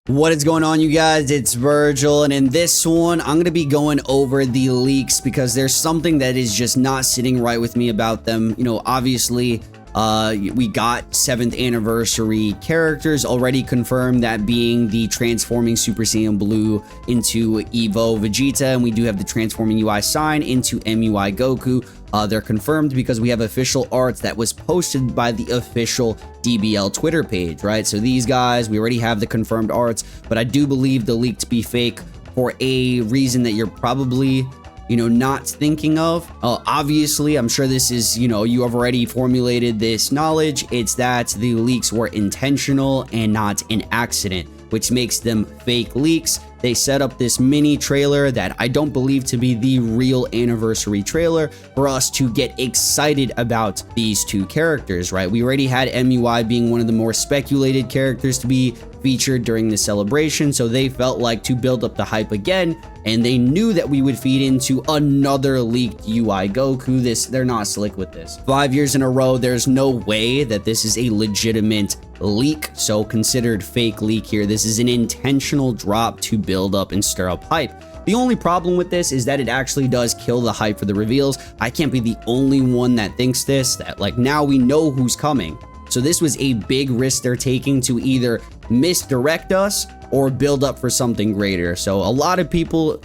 What is going on, you guys? It's Vergil, and in this one I'm gonna be going over the leaks because there's something that is just not sitting right with me about them. Obviously we got 7th anniversary characters already confirmed, that being the transforming Super Saiyan Blue into Evo Vegeta, and we do have the transforming UI sign into MUI Goku. They're confirmed because we have official arts that was posted by the official DBL Twitter page, right? So these guys, we already have the confirmed arts, but I do believe the leak to be fake for a reason that you're probably not thinking of. Obviously, I'm sure this is, you have already formulated this knowledge. It's that the leaks were intentional and not an accident, which makes them fake leaks. They set up this mini trailer that I don't believe to be the real anniversary trailer for us to get excited about these two characters, right? We already had MUI being one of the more speculated characters to be featured during the celebration, so they felt like to build up the hype again, and they knew that we would feed into another leaked UI Goku. They're not slick with this. 5 years in a row, there's no way that this is a legitimate leak, so considered fake leak here. This is an intentional drop to build up and stir up hype. The only problem with this is that it actually does kill the hype for the reveals. I can't be the only one that thinks this, that like now we know who's coming. So this was a big risk they're taking to either misdirect us or build up for something greater. So a lot of people,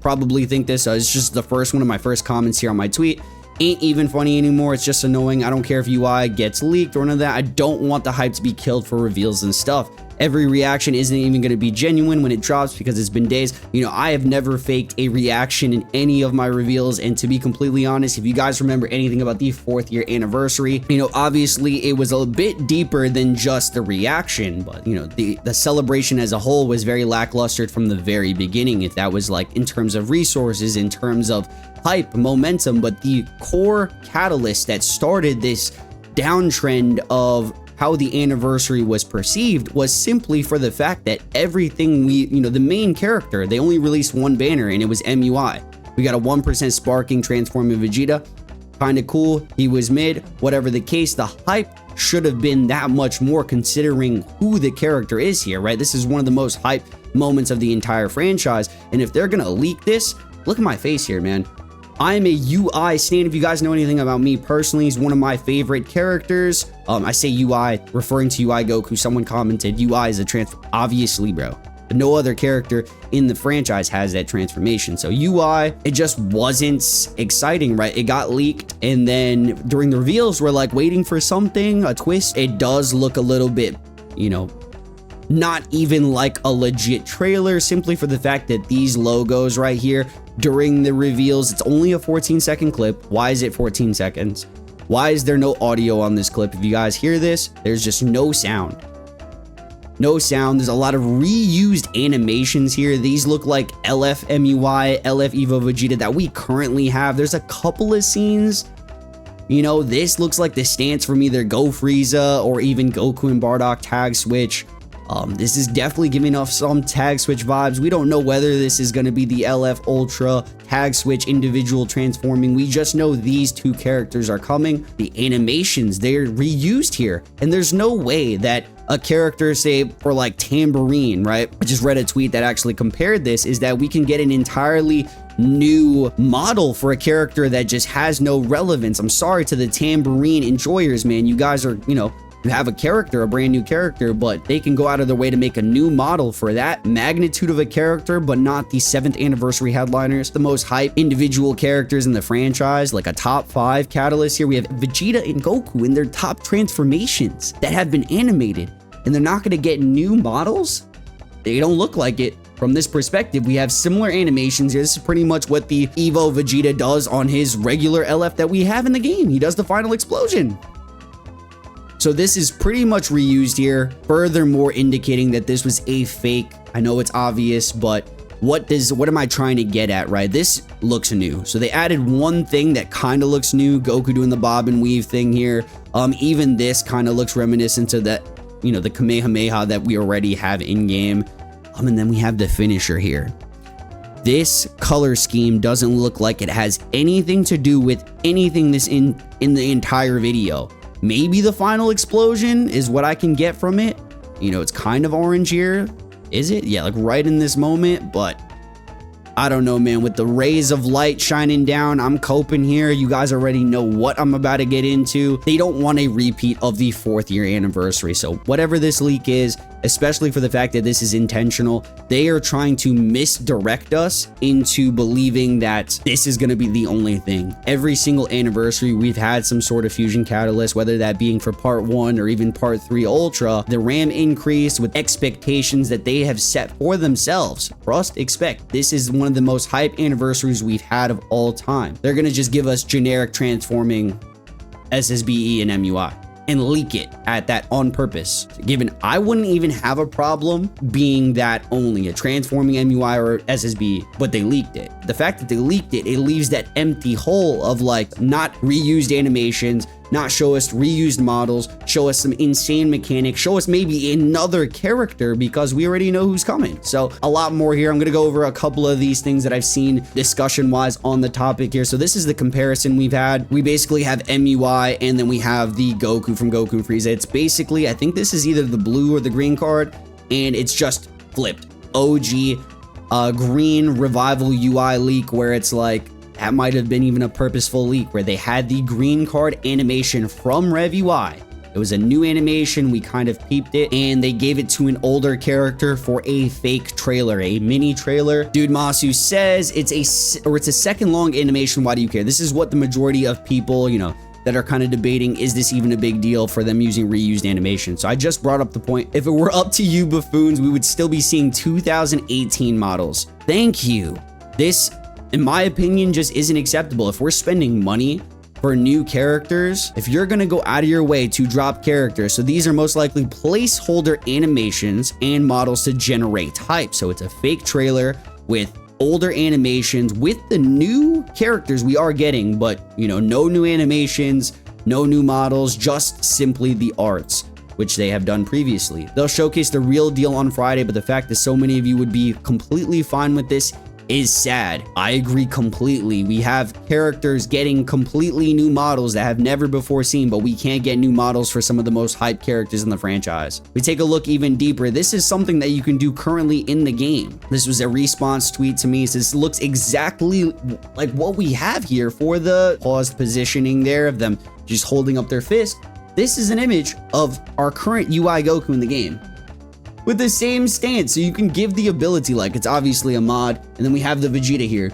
probably think this. It's just the first one of my first comments here on my tweet. Ain't even funny anymore. It's just annoying. I don't care if UI gets leaked or none of that. I don't want the hype to be killed for reveals and stuff. Every reaction isn't even going to be genuine when it drops because it's been days. I have never faked a reaction in any of my reveals. And to be completely honest, if you guys remember anything about the 4th year anniversary, obviously it was a bit deeper than just the reaction. But, the celebration as a whole was very lackluster from the very beginning. If that was like in terms of resources, in terms of hype, momentum, but the core catalyst that started this downtrend of how the anniversary was perceived was simply for the fact that everything the main character, they only released one banner and it was MUI. We got a 1% sparking transforming Vegeta. Kind of cool. He was mid. Whatever the case, the hype should have been that much more considering who the character is here, right? This is one of the most hype moments of the entire franchise. And if they're going to leak this, look at my face here, man. I'm a UI stan. If you guys know anything about me personally, he's one of my favorite characters. I say UI, referring to UI Goku. Someone commented UI is a transfer. Obviously, bro. But no other character in the franchise has that transformation. So UI, it just wasn't exciting, right? It got leaked, and then during the reveals, we're like waiting for something, a twist. It does look a little bit, not even like a legit trailer, simply for the fact that these logos right here during the reveals, it's only a 14-second clip. Why is it 14 seconds? Why is there no audio on this clip? If you guys hear this, there's just no sound. No sound. There's a lot of reused animations here. These look like LF MUI, LF Evo Vegeta that we currently have. There's a couple of scenes. This looks like the stance from either Go Frieza or even Goku and Bardock tag switch. This is definitely giving off some tag switch vibes. We don't know whether this is going to be the LF Ultra tag switch individual transforming. We just know these two characters are coming. The animations, they're reused here. And there's no way that a character, say for like Tambourine, right? I just read a tweet that actually compared this, is that we can get an entirely new model for a character that just has no relevance. I'm sorry to the Tambourine enjoyers, man. You guys are, you have a character, a brand new character, but they can go out of their way to make a new model for that magnitude of a character, but not the 7th anniversary headliners, the most hype individual characters in the franchise, like a top 5 catalyst here. We have Vegeta and Goku in their top transformations that have been animated, and they're not going to get new models? They don't look like it. From this perspective, we have similar animations here. This is pretty much what the Evo Vegeta does on his regular LF that we have in the game. He does the final explosion. So this is pretty much reused here, furthermore indicating that this was a fake. I know it's obvious, but what am I trying to get at, right? This looks new. So they added one thing that kind of looks new, Goku doing the bob and weave thing here. Even this kind of looks reminiscent to that, the Kamehameha that we already have in game. And then we have the finisher here. This color scheme doesn't look like it has anything to do with anything in the entire video. Maybe the final explosion is what I can get from it. It's kind of orange here. Is it? Yeah, like right in this moment, but I don't know, man. With the rays of light shining down, I'm coping here. You guys already know what I'm about to get into. They don't want a repeat of the 4th year anniversary. So whatever this leak is, especially for the fact that this is intentional, they are trying to misdirect us into believing that this is going to be the only thing. Every single anniversary, we've had some sort of fusion catalyst, whether that being for part 1 or even part 3 Ultra. The RAM increased with expectations that they have set for themselves. Trust, expect. This is one of the most hype anniversaries we've had of all time. They're going to just give us generic transforming SSBE and MUI and leak it at that on purpose. Given I wouldn't even have a problem being that only a transforming MUI or SSB, but they leaked it. The fact that they leaked it, it leaves that empty hole of like not reused animations, not show us reused models, show us some insane mechanics, show us maybe another character because we already know who's coming. So a lot more here. I'm gonna go over a couple of these things that I've seen discussion wise on the topic here. So this is the comparison we've had. We basically have MUI and then we have the Goku from Goku Frieza. It's basically, I think this is either the blue or the green card, and it's just flipped. OG green revival UI leak where it's like, that might have been even a purposeful leak where they had the green card animation from Rev UI. It was a new animation, we kind of peeped it, and they gave it to an older character for a fake trailer, a mini trailer. Dude Masu says it's a second long animation, why do you care? This is what the majority of people, you know, that are kind of debating, is this even a big deal for them using reused animation? So I just brought up the point, if it were up to you buffoons, we would still be seeing 2018 models. Thank you. This, in my opinion, just isn't acceptable. If we're spending money for new characters, if you're gonna go out of your way to drop characters, so these are most likely placeholder animations and models to generate hype. So it's a fake trailer with older animations with the new characters we are getting, but you know, no new animations, no new models, just simply the arts, which they have done previously. They'll showcase the real deal on Friday, but the fact that so many of you would be completely fine with this is sad. I agree completely. We have characters getting completely new models that have never before seen, but we can't get new models for some of the most hyped characters in the franchise. We take a look even deeper. This is something that you can do currently in the game. This was a response tweet to me. It says, looks exactly like what we have here for the paused positioning there of them just holding up their fist. This is an image of our current UI Goku in the game, with the same stance, so you can give the ability, like it's obviously a mod, and then we have the Vegeta here.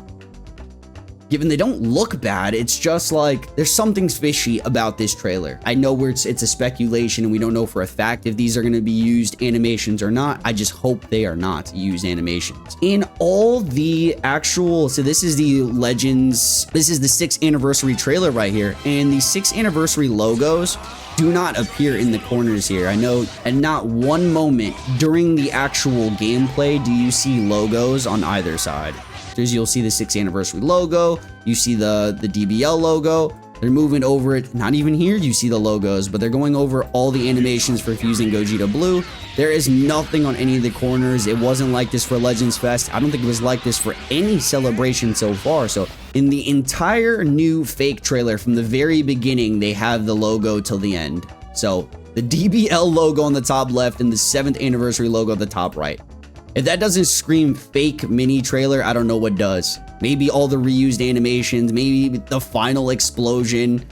Given they don't look bad, it's just like there's something fishy about this trailer. I know it's a speculation and we don't know for a fact if these are going to be used animations or not. I just hope they are not used animations. In all the actual, so this is the Legends, this is the 6th anniversary trailer right here, and the 6th anniversary logos do not appear in the corners here. I know, and not one moment during the actual gameplay do you see logos on either side. You'll see the 6th anniversary logo, you see the DBL logo. They're moving over it, not even here you see the logos, but they're going over all the animations for fusing Gogeta Blue. There is nothing on any of the corners. It wasn't like this for Legends Fest. I don't think it was like this for any celebration so far. So in the entire new fake trailer from the very beginning, they have the logo till the end. So the DBL logo on the top left and the 7th anniversary logo at the top right. If that doesn't scream fake mini trailer, I don't know what does. Maybe all the reused animations, maybe the final explosion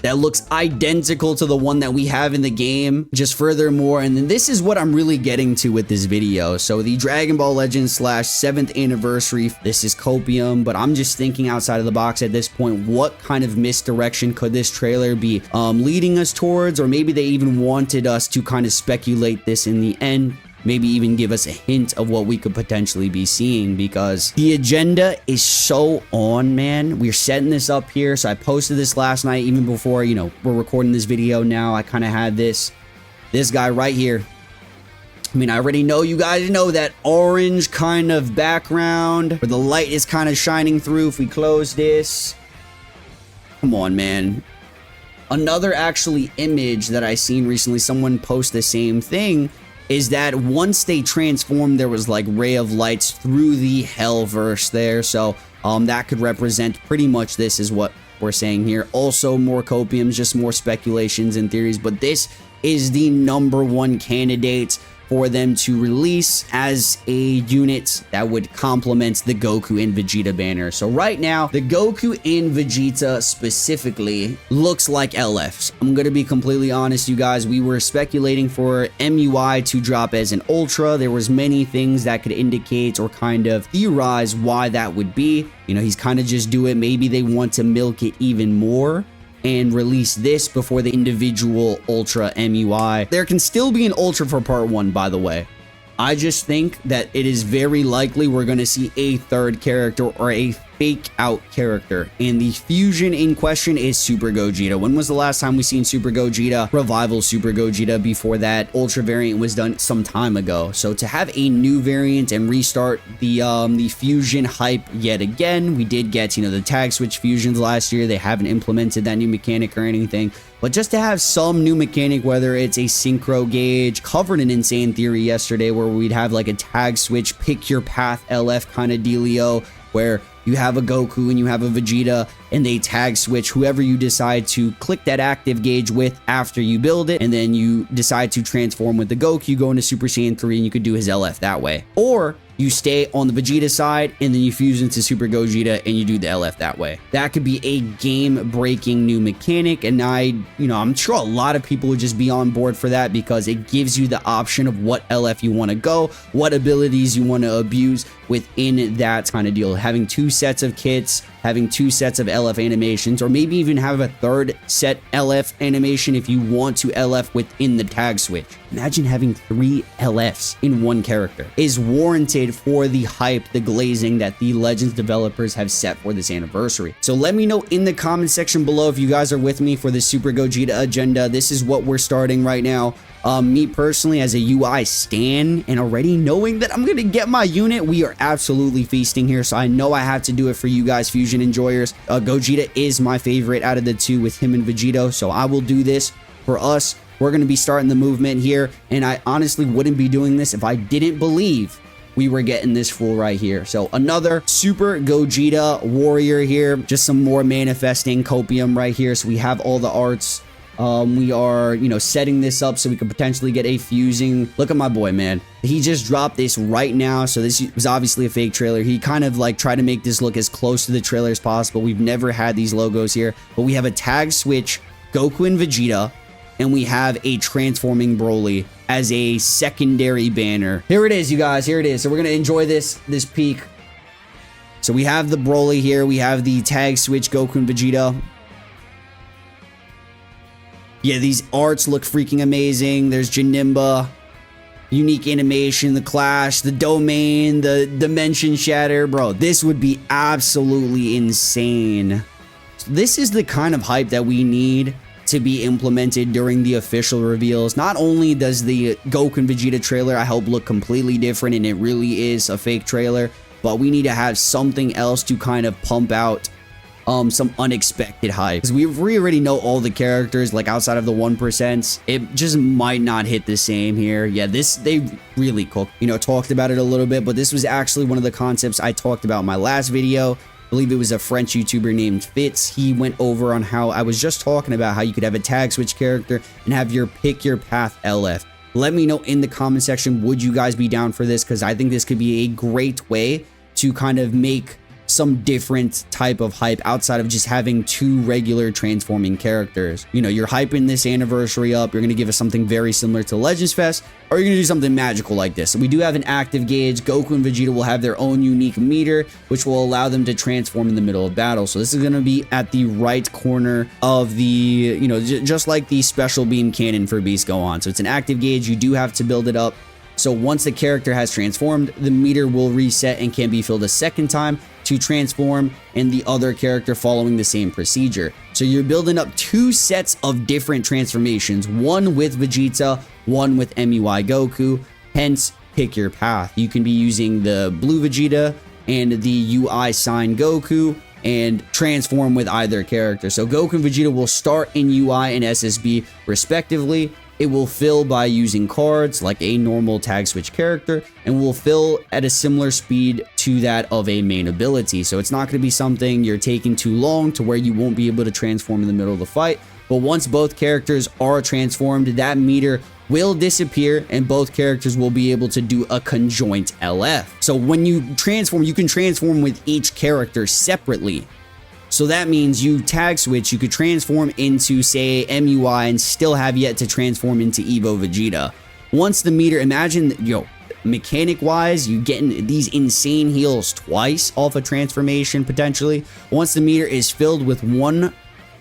that looks identical to the one that we have in the game, just furthermore. And then this is what I'm really getting to with this video. So the Dragon Ball Legends / 7th anniversary, this is copium, but I'm just thinking outside of the box at this point. What kind of misdirection could this trailer be leading us towards? Or maybe they even wanted us to kind of speculate this in the end. Maybe even give us a hint of what we could potentially be seeing, because the agenda is so on, man. We're setting this up here. So I posted this last night, even before, you know, we're recording this video now. I kind of had this guy right here. I mean, I already know you guys know that orange kind of background where the light is kind of shining through. If we close this, come on, man. Another actually image that I seen recently, someone post the same thing, is that once they transformed, there was like ray of lights through the Hellverse there. So that could represent pretty much this is what we're saying here. Also more copiums, just more speculations and theories, but this is the #1 candidate for them to release as a unit that would complement the Goku and Vegeta banner. So right now, the Goku and Vegeta specifically looks like LFs. I'm going to be completely honest, you guys. We were speculating for MUI to drop as an Ultra. There was many things that could indicate or kind of theorize why that would be. You know, he's kind of just do it. Maybe they want to milk it even more and release this before the individual Ultra MUI. There can still be an Ultra for part 1, by the way. I just think that it is very likely we're going to see a third character or a fake out character. And the fusion in question is Super Gogeta. When was the last time we seen Super Gogeta? Revival Super Gogeta. Before that, Ultra variant was done some time ago. So to have a new variant and restart the fusion hype yet again, we did get, you know, the tag switch fusions last year. They haven't implemented that new mechanic or anything. But just to have some new mechanic, whether it's a synchro gauge, covered in insane theory yesterday where we'd have like a tag switch, pick your path LF kind of dealio, where you have a Goku and you have a Vegeta and they tag switch whoever you decide to click that active gauge with after you build it, and then you decide to transform with the Goku, you go into Super Saiyan 3 and you could do his LF that way. Or you stay on the Vegeta side and then you fuse into Super Gogeta and you do the LF that way. That could be a game-breaking new mechanic, and I'm sure a lot of people would just be on board for that because it gives you the option of what LF you want to go, what abilities you want to abuse within that kind of deal. Having 2 sets of kits, having 2 sets of LF animations, or maybe even have a 3rd set LF animation if you want to LF within the tag switch. Imagine having 3 LFs in one character is warranted for the hype, the glazing that the Legends developers have set for this anniversary. So let me know in the comment section below if you guys are with me for the Super Gogeta agenda. This is what we're starting right now. Me personally, as a UI stan, and already knowing that I'm gonna get my unit, we are absolutely feasting here. So I know I have to do it for you guys, fusion enjoyers. Gogeta is my favorite out of the 2 with him and Vegito, so I will do this for us. We're gonna be starting the movement here, and I honestly wouldn't be doing this if I didn't believe we were getting this fool right here. So another Super Gogeta warrior here, just some more manifesting copium right here. So we have all the arts. We are, setting this up so we could potentially get a fusing. Look at my boy, man. He just dropped this right now. So this was obviously a fake trailer. He kind of like tried to make this look as close to the trailer as possible. We've never had these logos here, but we have a tag switch Goku and Vegeta, and we have a transforming Broly as a secondary banner. Here it is, you guys. Here it is. So we're going to enjoy this peak. So we have the Broly here. We have the tag switch Goku and Vegeta. Yeah, these arts look freaking amazing. There's Janemba, unique animation, the clash, the domain, the dimension shatter. Bro, this would be absolutely insane. This is the kind of hype that we need to be implemented during the official reveals. Not only does the Goku and Vegeta trailer, I hope, look completely different, and it really is a fake trailer, but we need to have something else to kind of pump out some unexpected hype, because we already know all the characters, like outside of the 1%. It just might not hit the same here. Yeah, they really cooked, talked about it a little bit, but this was actually one of the concepts I talked about in my last video. I believe it was a French YouTuber named Fitz. He went over on how I was just talking about how you could have a tag switch character and have your pick your path LF. Let me know in the comment section, would you guys be down for this? Because I think this could be a great way to kind of make some different type of hype outside of just having 2 regular transforming characters. You're hyping this anniversary up. You're going to give us something very similar to Legends Fest, or you're going to do something magical like this. So we do have an active gauge. Goku and Vegeta will have their own unique meter, which will allow them to transform in the middle of battle. So this is going to be at the right corner of the, just like the special beam cannon for Beast go on. So it's an active gauge. You do have to build it up. So once the character has transformed, the meter will reset and can be filled a second time to transform, and the other character following the same procedure. So you're building up 2 sets of different transformations, one with Vegeta, one with MUI Goku, hence pick your path. You can be using the blue Vegeta and the UI sign Goku and transform with either character. So Goku and Vegeta will start in UI and SSB respectively. It will fill by using cards like a normal tag switch character, and will fill at a similar speed to that of a main ability. So it's not going to be something you're taking too long to where you won't be able to transform in the middle of the fight. But once both characters are transformed, that meter will disappear and both characters will be able to do a conjoint LF. So when you transform, you can transform with each character separately. So that means you tag switch, you could transform into, say, MUI and still have yet to transform into Evo Vegeta. Once the meter, imagine, mechanic wise, you getting these insane heals twice off a transformation potentially. Once the meter is filled with one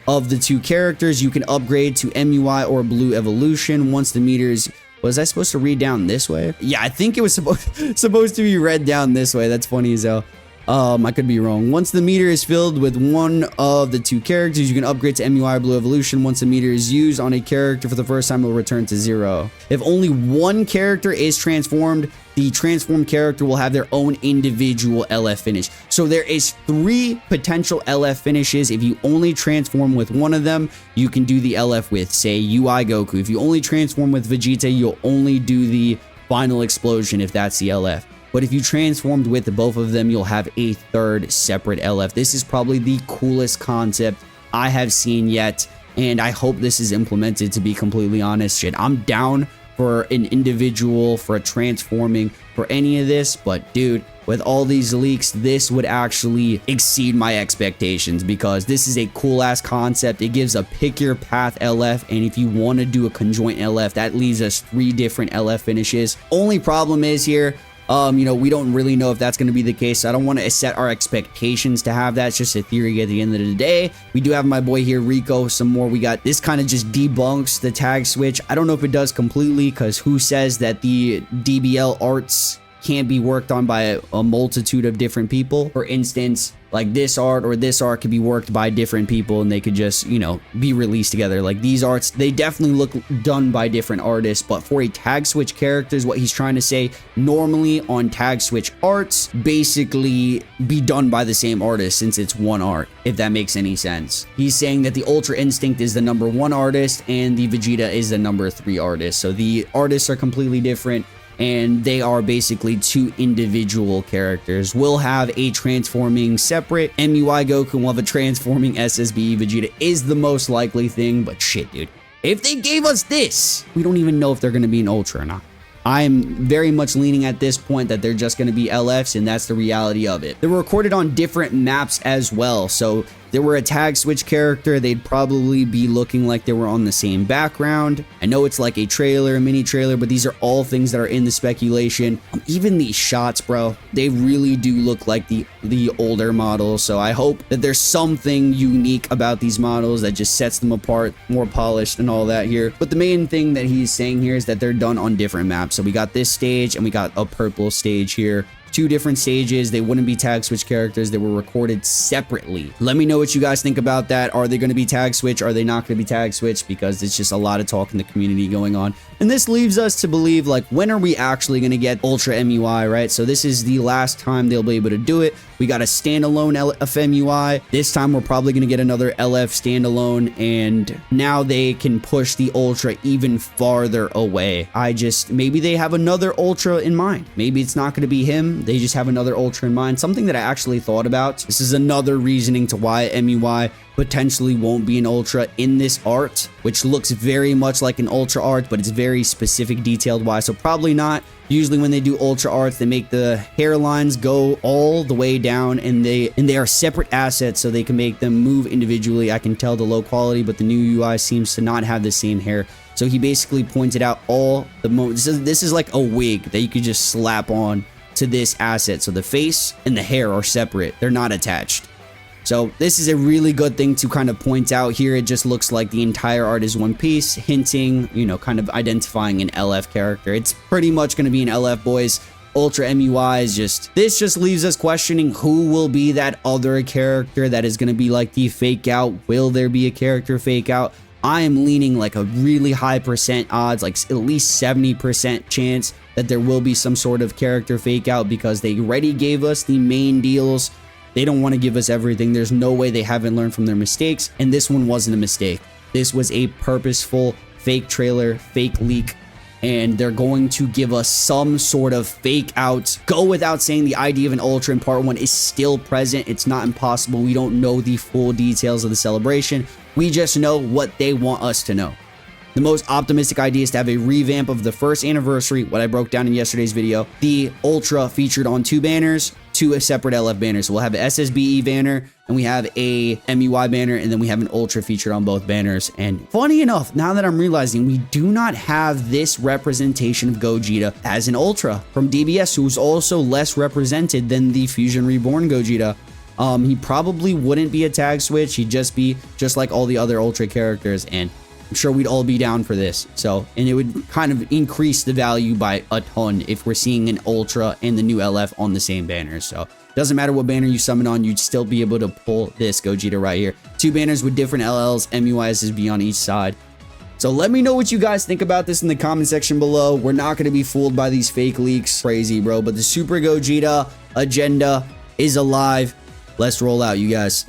of the two characters, you can upgrade to MUI or Blue Evolution. Once the meter is, was I supposed to read down this way? Yeah, I think it was supposed to be read down this way. That's funny as hell. I could be wrong. Once the meter is filled with one of the two characters, you can upgrade to MUI or Blue Evolution. Once the meter is used on a character for the first time, it will return to 0. If only one character is transformed, the transformed character will have their own individual LF finish. So there is 3 potential LF finishes. If you only transform with one of them, you can do the LF with, say, UI Goku. If you only transform with Vegeta, you'll only do the final explosion if that's the LF. But if you transformed with both of them, you'll have a 3rd separate LF. This is probably the coolest concept I have seen yet, and I hope this is implemented, to be completely honest. Shit, I'm down for an individual, for a transforming, for any of this, but dude, with all these leaks, this would actually exceed my expectations because this is a cool ass concept. It gives a pick your path LF, and if you want to do a conjoint LF, that leaves us 3 different LF finishes. Only problem is here, we don't really know if that's going to be the case. So I don't want to set our expectations to have that. It's just a theory at the end of the day. We do have my boy here, Rico, some more. We got this kind of just debunks the tag switch. I don't know if it does completely, because who says that the DBL arts can't be worked on by a multitude of different people? For instance, like this art or this art could be worked by different people and they could just, be released together. Like these arts, they definitely look done by different artists, but for a tag switch character is what he's trying to say. Normally on tag switch arts, basically be done by the same artist since it's one art, if that makes any sense. He's saying that the Ultra Instinct is the #1 artist and the Vegeta is the #3 artist. So the artists are completely different, and they are basically 2 individual characters. We'll have a transforming separate MUI Goku, and we'll have a transforming SSBE Vegeta is the most likely thing, but shit, dude. If they gave us this, we don't even know if they're going to be an Ultra or not. I'm very much leaning at this point that they're just going to be LFs, and that's the reality of it. They were recorded on different maps as well, so if they were a tag switch character, they'd probably be looking like they were on the same background. I know it's like a trailer, a mini trailer, but these are all things that are in the speculation. Even these shots, bro, they really do look like the older models, so I hope that there's something unique about these models that just sets them apart, more polished and all that here. But the main thing that he's saying here is that they're done on different maps. So we got this stage and we got a purple stage here. 2 different stages. They wouldn't be tag switch characters. They were recorded separately. Let me know what you guys think about that. Are they going to be tag switch? Are they not going to be tag switch? Because it's just a lot of talk in the community going on. And this leaves us to believe, like, when are we actually going to get Ultra MUI, right? So this is the last time they'll be able to do it. We got a standalone LFMUI. This time we're probably going to get another LF standalone, and now they can push the Ultra even farther away. Maybe they have another Ultra in mind. Maybe it's not going to be him. They just have another Ultra in mind. Something that I actually thought about. This is another reasoning to why MUI potentially won't be an Ultra in this art, which looks very much like an Ultra art, but it's very specific detailed wise, so probably not. Usually when they do Ultra arts, they make the hairlines go all the way down, and they are separate assets, so they can make them move individually. I can tell the low quality, but the new UI seems to not have the same hair. So he basically pointed out all the this is like a wig that you could just slap on to this asset. So the face and the hair are separate. They're not attached. So this is a really good thing to kind of point out here. It just looks like the entire art is one piece, hinting, kind of identifying an LF character. It's pretty much going to be an LF, boys. Ultra MUI is this just leaves us questioning who will be that other character that is going to be like the fake out. Will there be a character fake out? I am leaning like a really high % odds, like at least 70% chance that there will be some sort of character fake out, because they already gave us the main deals. They don't want to give us everything. There's no way they haven't learned from their mistakes, and this one wasn't a mistake. This was a purposeful fake trailer, fake leak, and they're going to give us some sort of fake out. Go without saying, the idea of an Ultra in part 1 is still present. It's not impossible. We don't know the full details of the celebration. We just know what they want us to know. The most optimistic idea is to have a revamp of the first anniversary, what I broke down in yesterday's video. The Ultra featured on 2 banners, 2 separate LF banners. So we'll have an SSBE banner, and we have a MUI banner, and then we have an Ultra featured on both banners. And funny enough, now that I'm realizing, we do not have this representation of Gogeta as an Ultra from DBS, who's also less represented than the Fusion Reborn Gogeta. He probably wouldn't be a tag switch. He'd just be just like all the other Ultra characters, and I'm sure we'd all be down for this. So, and it would kind of increase the value by a ton if we're seeing an Ultra and the new LF on the same banner. So, doesn't matter what banner you summon on, you'd still be able to pull this Gogeta right here. 2 banners with different LLs, MUI, SSB on each side. So let me know what you guys think about this in the comment section below. We're not going to be fooled by these fake leaks. Crazy, bro. But the Super Gogeta agenda is alive. Let's roll out, you guys.